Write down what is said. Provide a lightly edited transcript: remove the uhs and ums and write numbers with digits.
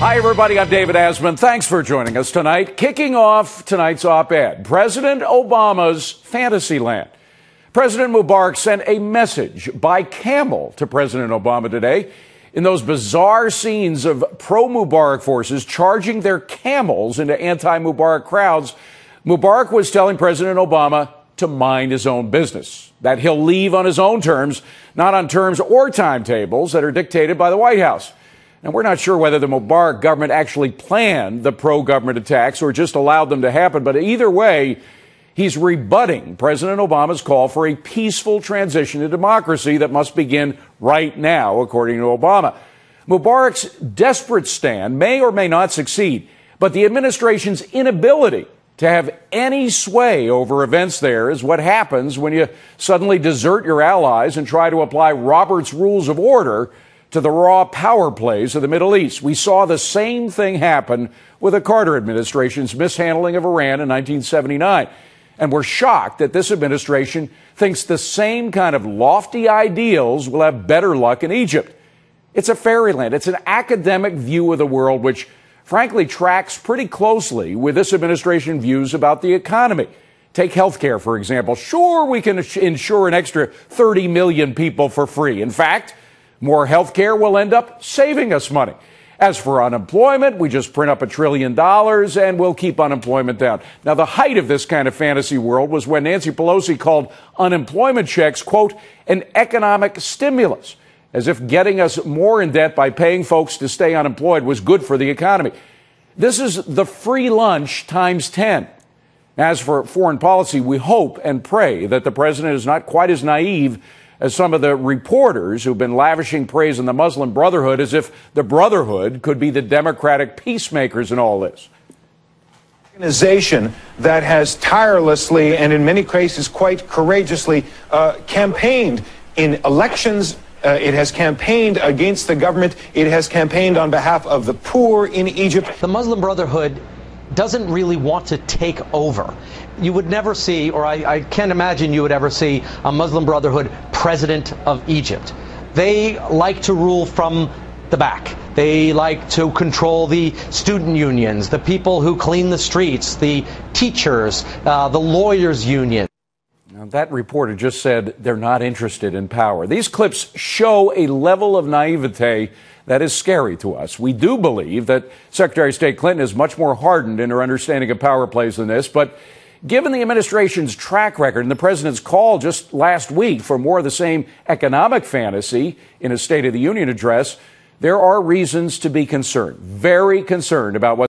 Hi, everybody. I'm David Asman. Thanks for joining us tonight. Kicking off tonight's op-ed, President Obama's fantasy land. President Mubarak sent a message by camel to President Obama today in those bizarre scenes of pro-Mubarak forces charging their camels into anti-Mubarak crowds. Mubarak was telling President Obama to mind his own business, that he'll leave on his own terms, not on terms or timetables that are dictated by the White House. And we're not sure whether the Mubarak government actually planned the pro-government attacks or just allowed them to happen. But either way, he's rebutting President Obama's call for a peaceful transition to democracy that must begin right now, according to Obama. Mubarak's desperate stand may or may not succeed, but the administration's inability to have any sway over events there is what happens when you suddenly desert your allies and try to apply Robert's Rules of Order to the raw power plays of the Middle East. We saw the same thing happen with the Carter administration's mishandling of Iran in 1979. And we're shocked that this administration thinks the same kind of lofty ideals will have better luck in Egypt. It's a fairyland. It's an academic view of the world which, frankly, tracks pretty closely with this administration's views about the economy. Take health care, for example. Sure, we can insure an extra 30 million people for free. In fact, more health care will end up saving us money. As for unemployment, we just print up $1 trillion and we'll keep unemployment down. Now, the height of this kind of fantasy world was when Nancy Pelosi called unemployment checks, quote, an economic stimulus, as if getting us more in debt by paying folks to stay unemployed was good for the economy. This is the free lunch times 10. As for foreign policy, we hope and pray that the president is not quite as naive as some of the reporters who've been lavishing praise on the Muslim Brotherhood as if the Brotherhood could be the Democratic peacemakers in all this. Organization that has tirelessly and in many cases quite courageously campaigned in elections. It has campaigned against the government. It has campaigned on behalf of the poor in Egypt. The Muslim Brotherhood doesn't really want to take over. You would never see, or I can't imagine you would ever see, a Muslim Brotherhood president of Egypt. They like to rule from the back. They like to control the student unions, the people who clean the streets, the teachers, the lawyers' union. Now, that reporter just said they're not interested in power. These clips show a level of naivete that is scary to us. We do believe that Secretary of State Clinton is much more hardened in her understanding of power plays than this, but given the administration's track record and the president's call just last week for more of the same economic fantasy in a State of the Union address, there are reasons to be concerned, very concerned about what